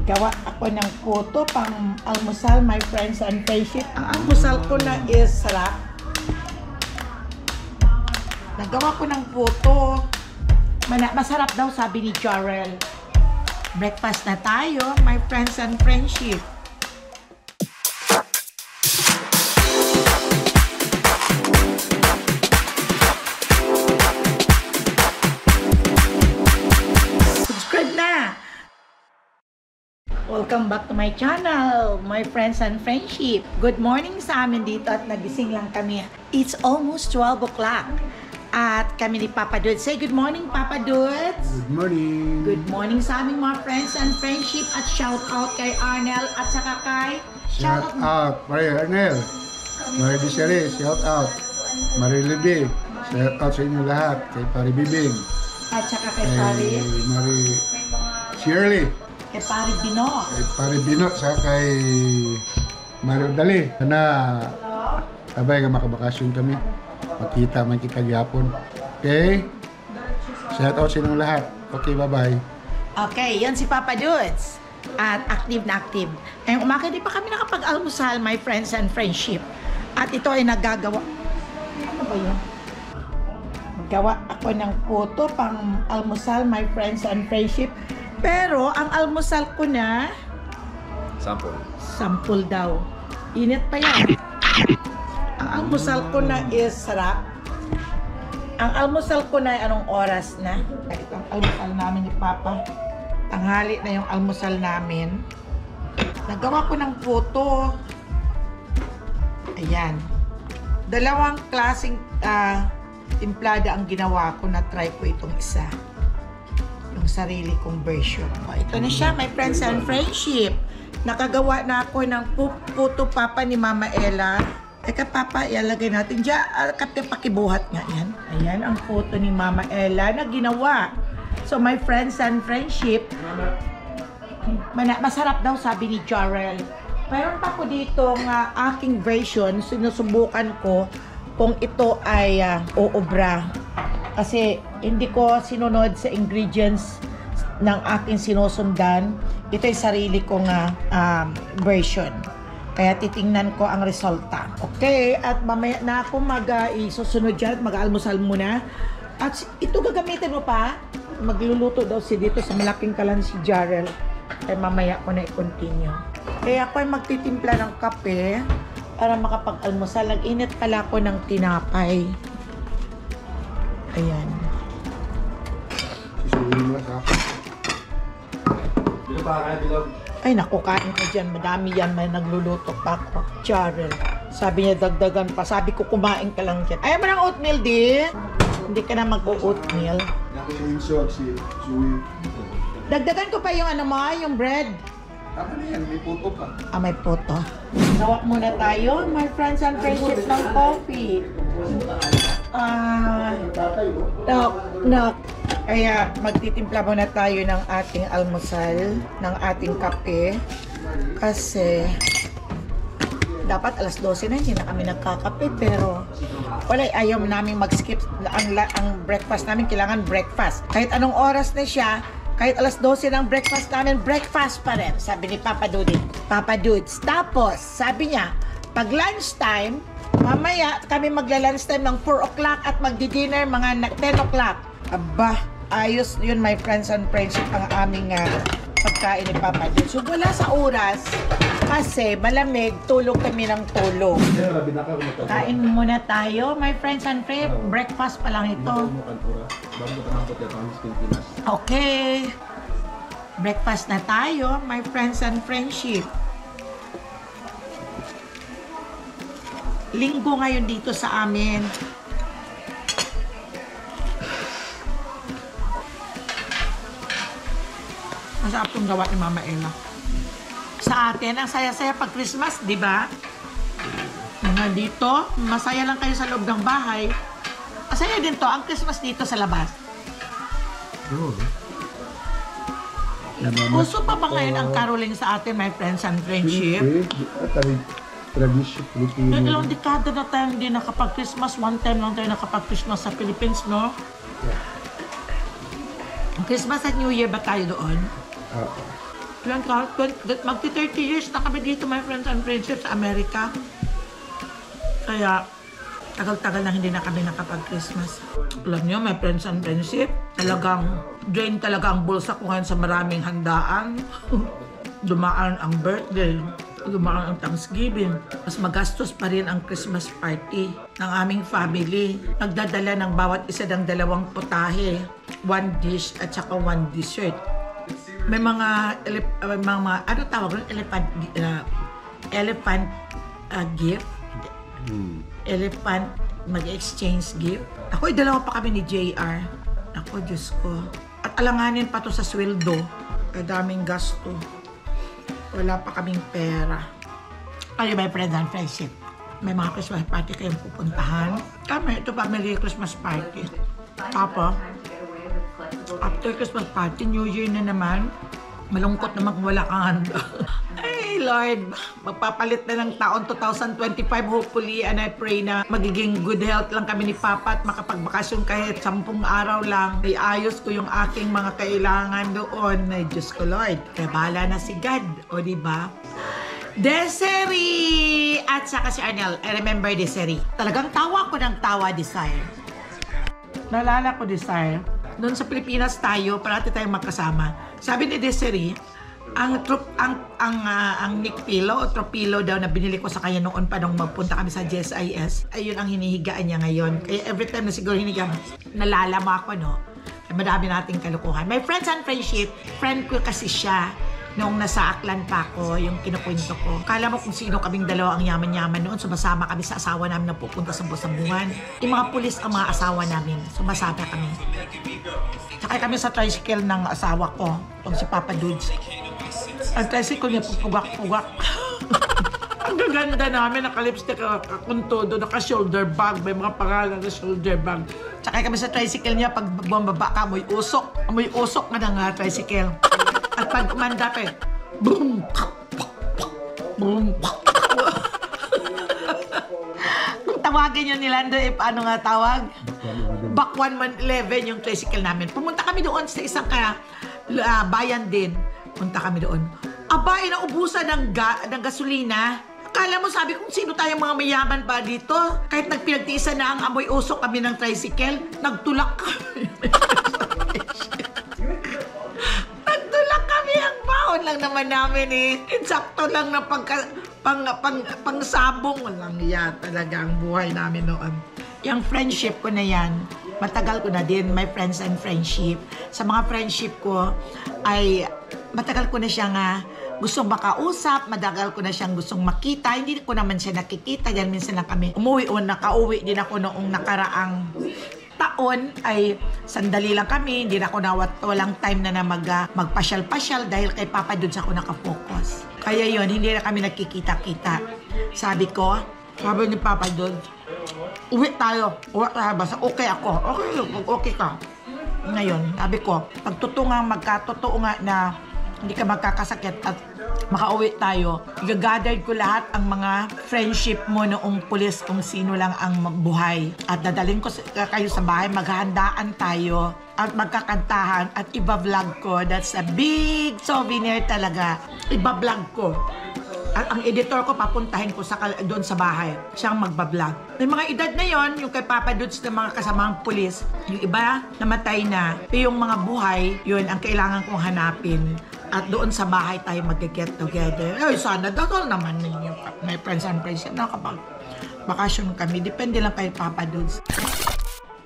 Gawa ako ng puto pang almusal, my friends and friendship. Ang almusal ko na is sarap. Nagawa ko ng puto. Masarap daw, sabi ni Jarrell. Breakfast na tayo, my friends and friendship. Subscribe na! Welcome back to my channel, my friends and friendship. Good morning sa amin dito at nagising lang kami. It's almost 12 o'clock. At kami ni Papa Dudes. Say good morning, Papa Dudes. Good morning. Good morning sa aming mga friends and friendship. At shout out kay Arnel at saka kay... Shout out, Marie Arnel. Marie Desiree, shout out. Marie Libby, shout out sa inyo lahat. Kay Pari Bibing. At saka kay Pari... Marie Shirley. Kay Pari Bino. Kay Pari Bino, sa kay Mario Dali. Sana, sabay nga makabakasyon kami. Makita man kita gyapon. Okay? Shout out sa inyo lahat. Okay, bye-bye. Okay, yun si Papa Dudes. At active na active. Ngayong umaga, di pa kami nakapag-almusal, my friends and friendship. At ito ay nagagawa... Ano ba yun? Gawa ako ng puto pang almusal, my friends and friendship. Pero, ang almusal ko na... Sample. Sample daw. Init pa yan. Ang almusal ko na is sarap. Ang almusal ko na ay anong oras na? Ito ang almusal namin ni Papa. Tanghali na yung almusal namin. Nagawa ko ng puto. Ayan. Dalawang klaseng timplada ang ginawa ko. Na-try ko itong isa. Yung sarili kong version. O, ito na siya, my friends and friendship. Nakagawa na ako ng puto Papa ni Mama Ella. Teka, Papa, ialagay natin dyan. Kapte, pakibuhat nga yan. Ayan, ang photo ni Mama Ella na ginawa. So, my friends and friendship, masarap daw, sabi ni Jarrell. Mayroon pa ko dito ng aking version. Sinusubukan ko kung ito ay uubra. Kasi, hindi ko sinunod sa ingredients ng aking sinusundan. Ito ay sarili kong version. Kaya titingnan ko ang resulta. Okay, at mamaya na ako mag-isusunod dyan at mag-almusal muna. At ito gagamitin mo pa. Magluluto daw si dito sa malaking kalan si Jarrell. Kaya mamaya ko na i-continue. Kaya ako ay magtitimpla ng kape para makapag-almusal. Nag-init pala ako ng tinapay. Ayan. Susuhin mo sa akin. Dito pa kaya, Bilog? Ay, naku, kain ko dyan. Madami yan. May nagluluto pa ako. Jarrell. Sabi niya, dagdagan pa. Sabi ko, kumain ka lang dyan. Ayaw mo ng oatmeal, di? Hindi ka na mag-oatmeal. Dagdagan ko pa yung ano mo, yung bread. Tama na yan, may puto pa. Ah, may puto. Gawa muna tayo, my friends and friendship ng coffee. No. Kaya magtitimpla muna tayo ng ating almusal, ng ating kape. Kasi dapat alas 12 na, hindi na kami nagkakape. Pero wala, ayaw namin mag-skip. Ang breakfast namin, kailangan breakfast. Kahit anong oras na siya, kahit alas 12 ng breakfast namin, breakfast pa rin. Sabi ni Papa Dudes. Papa Dudes. Tapos, sabi niya, pag lunchtime, mamaya kami magla-lunchtime ng 4 o'clock at magdi-dinner mga 10 o'clock. Aba, ayos yun, my friends and friendship, ang aming pagkain ni Papa Dudes. So, wala sa oras kasi malamig, tulog kami ng tulog. Kain muna tayo, my friends and friends. Breakfast pa lang ito. Okay. Breakfast na tayo, my friends and friendship. Linggo ngayon dito sa amin. Masarap itong gawa ni Mama Ella. Sa atin, ang saya-saya pag Christmas, di ba? Mga dito, masaya lang kayo sa loob ng bahay. Masaya din to, ang Christmas dito sa labas. Uso pa ba ngayon ang caroling sa atin, my friends and friendship? Tradition. Ilang dekada na tayo hindi nakapag-Christmas. One time lang tayo nakapag-Christmas sa Philippines, no? Christmas at New Year ba tayo doon? Yan ka, magti 30 years na kami dito, my friends and friendships, sa Amerika. Kaya, tagal-tagal na hindi na kami nakapag-Christmas. Alam niyo, my friends and friendship, talagang drain talaga ang bulsa ko ngayon sa maraming handaan. Dumaan ang birthday, dumaan ang Thanksgiving. Mas magastos pa rin ang Christmas party ng aming family. Nagdadala ng bawat isa ng 2 putahe, 1 dish at saka 1 dessert. May mga ano tawag nun? Elephant gift. Elephant mag-exchange gift. Ako, 2 pa kami ni JR. Ako, Diyos ko. At alanganin pa to sa sweldo. Kaya daming gasto. Wala pa kaming pera. Kayo, my friends and friendship, may mga Christmas party kayong pupuntahan. Kami, ito family Christmas party. Tapos, after Christmas party, New Year na naman. Malungkot naman kung wala kang handa. Ay, Lord, magpapalit na ng taon 2025 hopefully, and I pray na magiging good health lang kami ni Papa at makapagbakasyon kahit 10 araw lang. Iayos ko yung aking mga kailangan doon. Ay, Diyos ko, Lord. Kaya bahala na si God. O, diba? Desiree! At saka si Arnel. I remember Desiree. Talagang tawa ko ng tawa, Desire. Naalala ko, Desire. Noon sa Pilipinas tayo, parati tayong magkasama. Sabi ni Desiree, ang Nick Pillow o Tropilo daw na binili ko sa kanya noon pa nung magpunta kami sa GSIS, ayun ang hinihigaan niya ngayon. Kaya every time na siguro hinihigaan, nalalama ako, no? Kaya madami nating kalukuhan. My friends and friendship, friend ko kasi siya noong nasa Aklan pa ako, yung kinukwento ko. Kala mo kung sino kaming 2 ang yaman-yaman noon. Sumasama kami sa asawa namin na pupunta sa Busambuhan. Yung mga pulis ang mga asawa namin. Sumasama kami. Sakay kami sa tricycle ng asawa ko, kung si Papa Dudes. Ang tricycle niya pupugak-pugak. Ang gaganda namin, naka-lipstick, nakakuntodo, naka-shoulder bag, may mga pangalan na shoulder bag. Sakay kami sa tricycle niya, pag bumaba ka, amoy usok. Amoy usok na ng tricycle. At pag umanda pa boom, boom, kung tawagin yun nila, paano nga tawag? Back 111 yung tricycle namin. Pumunta kami doon sa isang bayan din. Punta kami doon. Aba, inaubusan ng gasolina. Akala mo, sabi kung sino tayong mga mayaman pa dito. Kahit nagpinagtiisan na ang amoy usok kami ng tricycle, nagtulak kami. Lang naman namin eh. Insakto lang na pangsabong. Walang iya talaga ang buhay namin noon. Yung friendship ko na yan, matagal ko na din, my friends and friendship. Sa mga friendship ko, ay matagal ko na siyang gustong makausap, matagal ko na siyang gustong makita. Hindi ko naman siya nakikita. Yan minsan lang kami umuwi o nakauwi din ako noong nakaraang taon ay sandali lang kami, hindi na ako walang time na magpasyal-pasyal dahil kay Papa Dudes ako nakafocus. Kaya yun, hindi na kami nagkikita-kita. Sabi ni Papa Dudes, uwi tayo basta okay ako, okay ka. Ngayon, sabi ko, magkatotoo nga na hindi ka magkakasakit at makauwi tayo, i-gather ko lahat ang mga friendship mo noong pulis kung sino lang ang buhay. At dadalhin ko kayo sa bahay, maghahandaan tayo at magkakantahan at iba-vlog ko. That's a big souvenir talaga. Iba-vlog ko. At ang editor ko, papuntahin ko doon sa bahay. Siyang magbablog. May mga edad na yon, yung kay Papa Dudes na mga kasamang pulis. Yung iba, namatay na. Yung mga buhay, yun ang kailangan kong hanapin. At doon sa bahay tayo mag-get together. Ay, sana dakal naman ninyo. My friends and friends, nakapag-bakasyon kami. Depende lang kay Papa Dudes.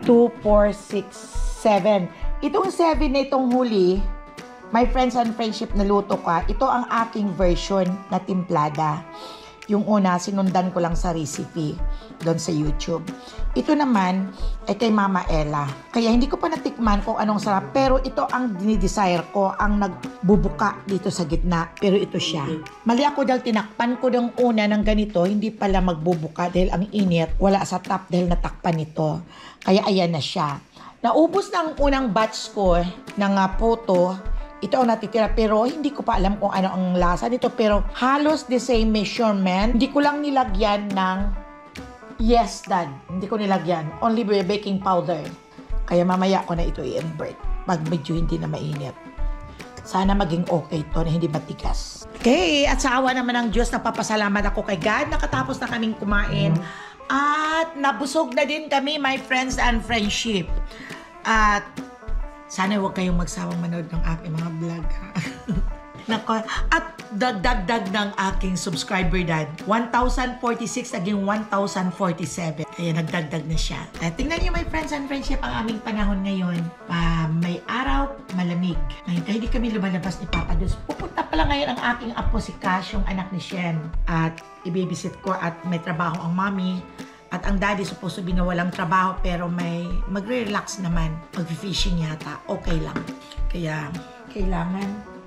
2, 4, 6, 7. Itong 7 na itong huli, my friends and friendship na luto ka, ito ang aking version na timplada. Yung una, sinundan ko lang sa recipe doon sa YouTube. Ito naman ay kay Mama Ella. Kaya hindi ko pa natikman kung anong sarap. Pero ito ang dinidesire ko, ang nagbubuka dito sa gitna. Pero ito siya. Mali ako dahil tinakpan ko ng una ng ganito, hindi pala magbubuka dahil ang init. Wala sa top dahil natakpan ito. Kaya ayan na siya. Naubos na ang unang batch ko ng poto. Ito ang natitira pero hindi ko pa alam kung ano ang lasa nito pero halos the same measurement. Hindi ko lang nilagyan ng yes dad. Hindi ko nilagyan. Only baking powder. Kaya mamaya ko na ito i-invert pag medyo hindi na mainit. Sana maging okay to na hindi matigas. Okay, at sa awa naman ng Diyos, napapasalamat ako kay God. Nakatapos na kaming kumain. At nabusog na din kami, my friends and friendship. At sana huwag kayong magsawang manood ng aking mga vlog. Nako, at dagdag ng aking subscriber dad. 1,046 naging 1,047. Kaya nagdagdag na siya. Tingnan niyo my friends and friendship ang aming panahon ngayon. May araw, malamig. Ngayon, kahit hindi kami lumalabas ni Papa Diyos. Pupunta pala ngayon ang aking apo si Cash, yung anak ni Shen. At i-babysit ko at may trabaho ang mommy. At ang daddy supposed to be na walang trabaho pero may magre-relax naman. Mag-fishing yata. Okay lang. Kaya kailangan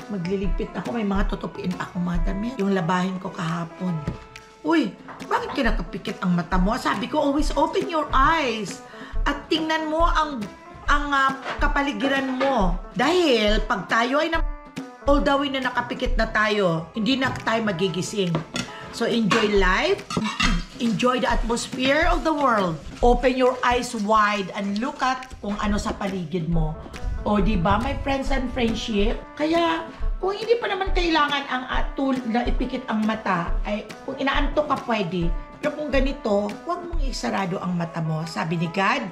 magliligpit ako. May mga tutupiin ako mga damit. Yung labahin ko kahapon. Uy, bakit kinakapikit ang mata mo? Sabi ko, always open your eyes. At tingnan mo ang kapaligiran mo. Dahil pag tayo ay all the way na nakapikit na tayo, hindi na tayo magigising. So enjoy life. Enjoy the atmosphere of the world. Open your eyes wide and look at kung ano sa paligid mo. O diba, my friends and friendship? Kaya, kung hindi pa naman kailangan ang tool na ipikit ang mata, ay kung inaantok ka pwede. Pero kung ganito, huwag mong isarado ang mata mo. Sabi ni God,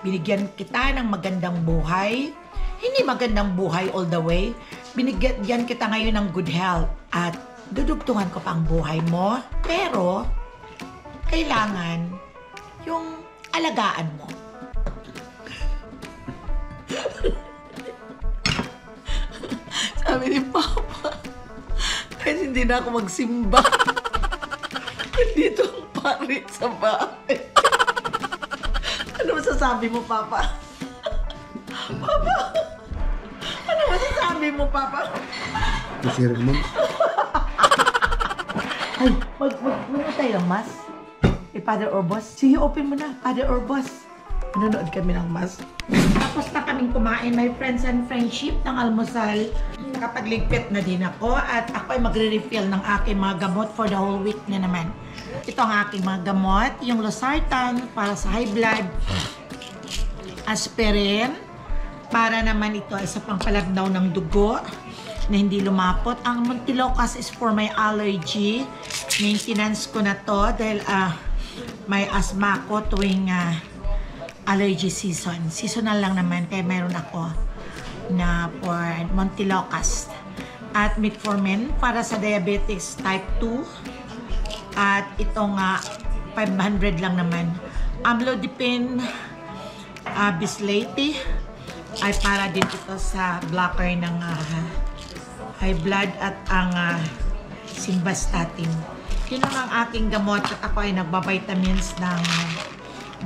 binigyan kita ng magandang buhay. Hindi magandang buhay all the way. Binigyan kita ngayon ng good health. At dudugtungan ko pa ang buhay mo. Pero, kailangan yung alagaan mo. Sabi ni Papa, kasi hindi na ako magsimba. Dito ang pari sa bahay. Ano masasabi mo, Papa? Papa? Ano masasabi mo, Papa? Kasi mo. Ay, mag-tayo lang, Mas. Father Orbos. Sige, open mo na, Father Orbos. Nanonood kami ng Mas. Tapos na kaming kumain, my friends and friendship, ng almusal. Nakapagligpit na din ako at ako ay magre-refill ng aking mga gamot for the whole week na naman. Ito ang aking mga gamot, yung Losartan para sa high blood, aspirin, para naman ito ay sa pangpalagnaw ng dugo na hindi lumapot. Ang Montelocas is for my allergy. Maintenance ko na to dahil may asthma ko tuwing allergy season. Seasonal lang naman, kaya meron ako na for Montelocas. At Metformin para sa diabetes type 2. At itong 500 lang naman. Amlodipine Bislete ay para din ito sa blocker ng high blood at ang Simvastatin. Yun ang aking gamot at ako ay nagbabitamins ng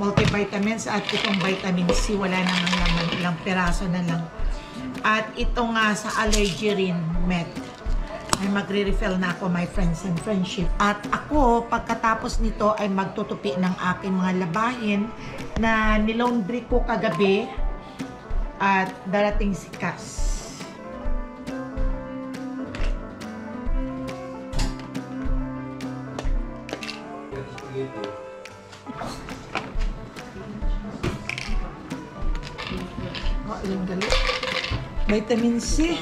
multivitamins at itong vitamin C wala na naman, ilang peraso na lang. At itong sa allergy rin med ay magre-refill na ako, my friends and friendship. At ako pagkatapos nito ay magtutupi ng aking mga labahin na nilaundry ko kagabi at darating si Cass. Ilang galit. Vitamin C.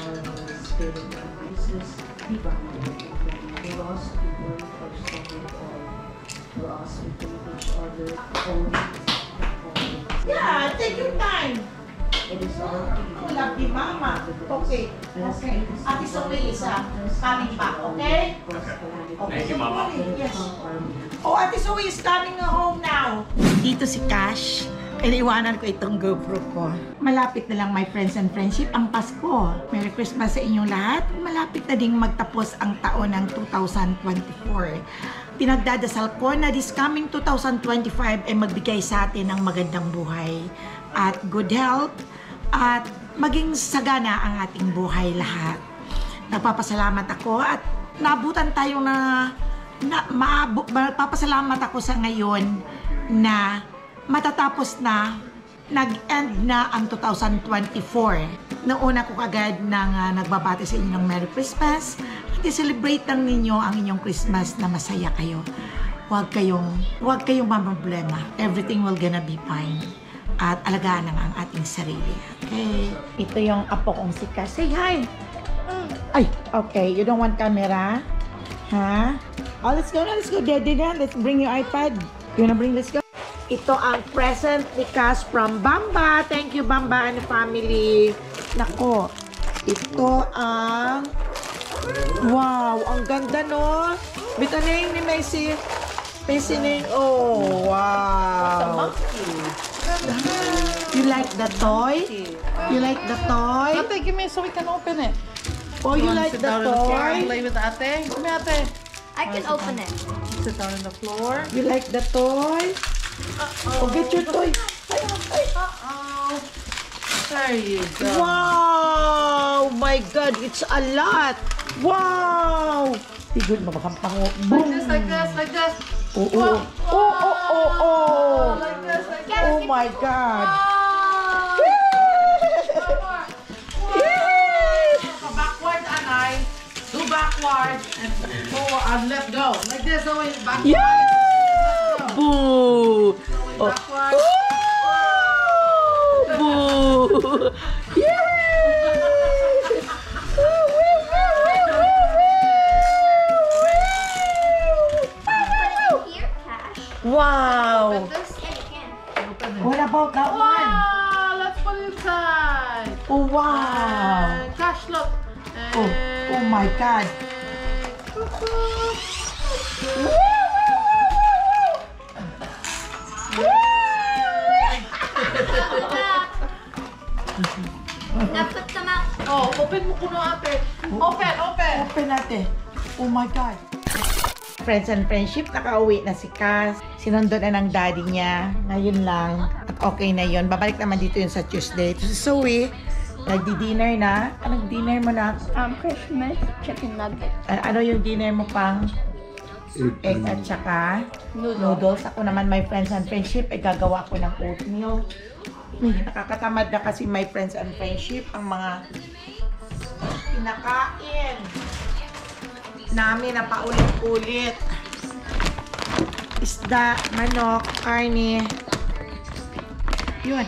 Yeah, take your time. Lovely mama. Okay. Okay. Ate Sophie is coming back, okay? Okay. Thank you, Mama. Yes. Oh, Ate Sophie is coming home now. Dito si Cash. Iniwanan ko itong GoPro ko. Malapit na lang, my friends and friendship, ang Pasko. Merry Christmas sa inyong lahat. Malapit na ding magtapos ang taon ng 2024. Pinagdadasal ko na this coming 2025 ay magbigay sa atin ng magandang buhay at good health at maging sagana ang ating buhay lahat. Nagpapasalamat ako at naabutan tayo magpapasalamat ako sa ngayon na matatapos na, nag-end na ang 2024. Nauna ko kagad na nagbabati sa inyo ng Merry Christmas at i-celebrate lang ninyo ang inyong Christmas na masaya kayo. Huwag kayong mamroblema. Everything will gonna be fine. at alagaan lang ang ating sarili. Okay? Ito yung apo kong si Cass. Say hi! Ay, okay. You don't want camera? Ha? Oh, let's go na. Let's go. Daddy na. Let's bring your iPad. You wanna bring? Let's go. Ito ang present ni Cass from Bamba. Thank you, Bamba and family. Nako. Ito ang... Wow! Ang ganda, no? Bito na yung ni Messi. Messi na yung... Oh, wow! You like the toy? You like the toy? Ate, give me so we can open it. Oh, you like Sit the down on the floor and toy? play with Ate. Come here, Ate. I can open it. Sit down on the floor. You like the toy? Oh, get your toy. Uh-oh. There you go. Wow! My God, it's a lot. Wow! Tigod mo bakang pango. Like this, like this, like this. Oh, oh, oh, oh, oh, oh. Like this, like this. Oh my God. Backward, Anay. Do backward. And forward and let go. Like this, away. Backward. Yeah! Boo! Oh. Backward. Boo! Yeah! Here, Cash. Wow! This yeah, you can. What about that one? Wow, let's put it inside. Oh, wow! And Cash, look. Oh my God! Now put them out. Oh, open mo kuno, Ate. Open, open. Open natin. Oh my God! Friends and friendship, nakauwi na si Cass. Sinundo na ng daddy niya. Ngayon lang. At okay na yun. Babalik naman dito yun sa Tuesday. So, Zoe, nagdi-dinner na. Anong dinner mo na? Christmas chicken nugget. Ano yung dinner mo pang? Egg at saka noodles. Ako naman, my friends and friendship, ay gagawa ko ng oatmeal. Nakakatamad na kasi my friends and friendship ang mga pinakain namin na paulit-ulit. Isda, manok, karne. Yun.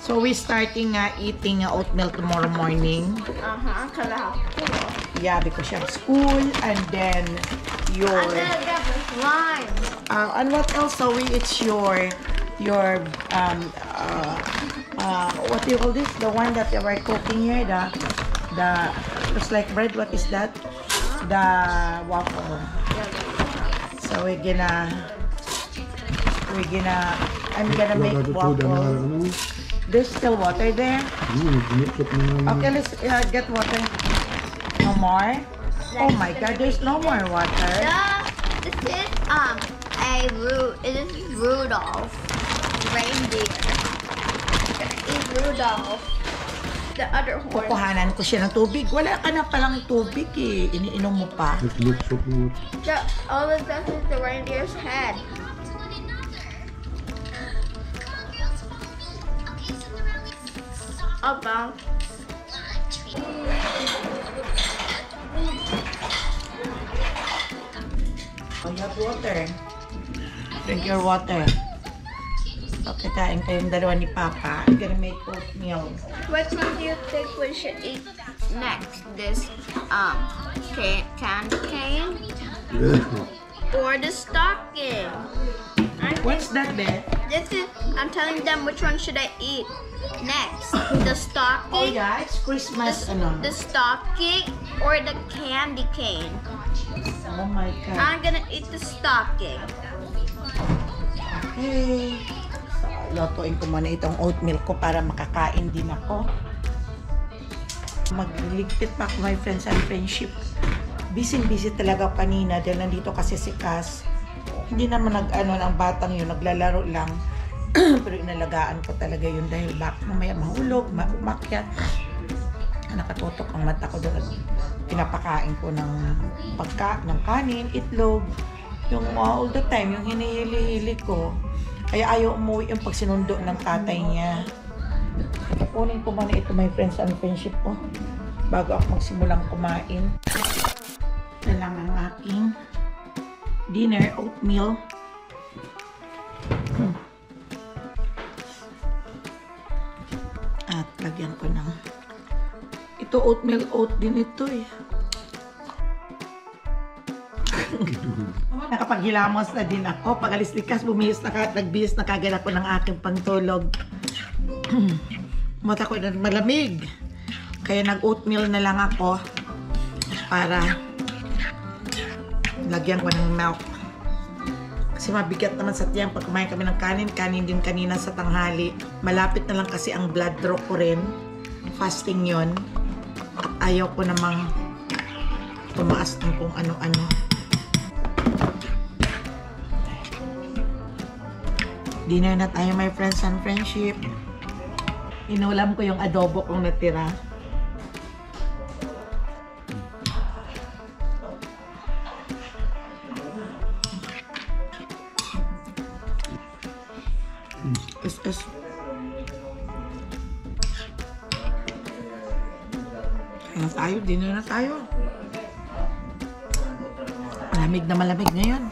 So we starting eating oatmeal tomorrow morning. Kala. Yeah, because you have school and then your And then I got this lime. and what else? So it's your what do you call this? The one that they were cooking here, the looks like bread. What is that? The waffle. So I'm gonna make waffle. There's still water there. Okay, let's get water. No more. Oh my God, there's no more water. This is it is Rudolph reindeer. Is Rudolph the other horse? Kukuhanan ko siya ng tubig. Wala ka na palang tubig eh. Iniinom mo pa. All of that is the reindeer's head. About Oh, you have water. Drink your water. Okay, kain kayong dalawa ni Papa. I'm gonna make oatmeal. which one do you think we should eat next? This candy cane or the stocking? What's that, Beth? This is I'm telling them which one should I eat next? The Oh stocking, yeah, it's Christmas, ano? the stocking, or the candy cane? Oh my God. I'm gonna eat the stocking. Okay. So, lotuin ko muna itong oatmeal ko para makakain din ako. Magliligpit pa ako, my friends and friendship. Busy talaga kanina dahil nandito kasi si Cass. Hindi naman ng batang yun, naglalaro lang. Pero inalagaan ko talaga yun dahil mamaya mahulog, umakyat. Nakatutok ang mata ko doon. Pinapakain ko ng ng kanin, itlog. Yung all the time, yung hinihili-hili ko. Kaya ayaw umuwi yung pagsinundo ng tatay niya. Kukunin ko muna ito, my friends and friendship ko. Bago ako magsimulang kumain. Ito lang ang aking dinner, oatmeal. Lagyan ko ng... Ito oatmeal oat din ito eh. Nakapaghilamos na din ako. Pag alis likas, nagbihis na kagad ako ng aking pangtulog. Mata ko na malamig. Kaya nag-oatmeal na lang ako para lagyan ko ng milk. Kasi mabigat naman sa tiyan pag kumain kami ng kanin. Kanin din kanina sa tanghali. Malapit na lang kasi ang blood draw ko rin. Fasting yon. At ayaw ko namang tumaas ng kung ano-ano. Dinner na tayo, my friends and friendship. Inulam ko yung adobo kong natira. Is. Kaya na tayo, dinner na tayo. Malamig na malamig ngayon.